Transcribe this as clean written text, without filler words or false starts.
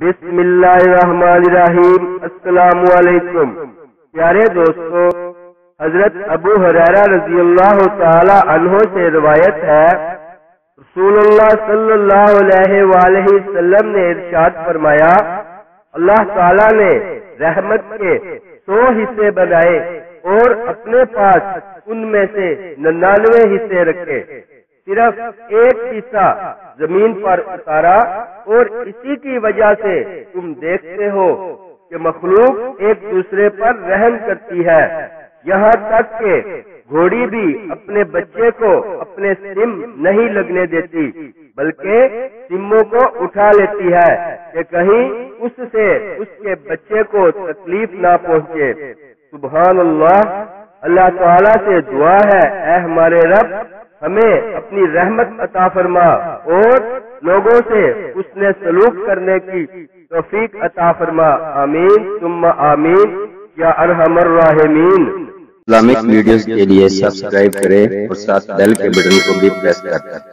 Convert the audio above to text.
बिस्मिल्लाहिर्रहमानिर्रहीम। अस्सलामु अलैकुम। प्यारे दोस्तों, हजरत अबू हुरैरा रज़ियल्लाहु ताला अन्हु से रिवायत है, रसूलुल्लाह सल्लल्लाहु अलैहि वसल्लम ने इरशाद फरमाया, अल्लाह ताला ने रहमत के 100 हिस्से बनाए और अपने पास उनमें से 99 हिस्से रखे, सिर्फ एक हिस्सा जमीन पर उतारा, और इसी की वजह से तुम देखते हो कि मखलूक एक दूसरे पर रहम करती है। यहाँ तक कि घोड़ी भी अपने बच्चे को अपने सिम नहीं लगने देती, बल्कि सिमों को उठा लेती है कि कहीं उससे उसके बच्चे को तकलीफ ना पहुँचे। सुभान अल्लाह। अल्लाह ताला से दुआ है, ऐ हमारे रब, हमें अपनी रहमत अता फरमा और लोगों से उसने सलूक करने की तौफीक अता फरमा। आमीन सुम्मा आमीन या अरहमर राहिमीन। इस्लामिक वीडियोस के लिए सब्सक्राइब करें और साथ बेल के बटन को भी प्रेस करें।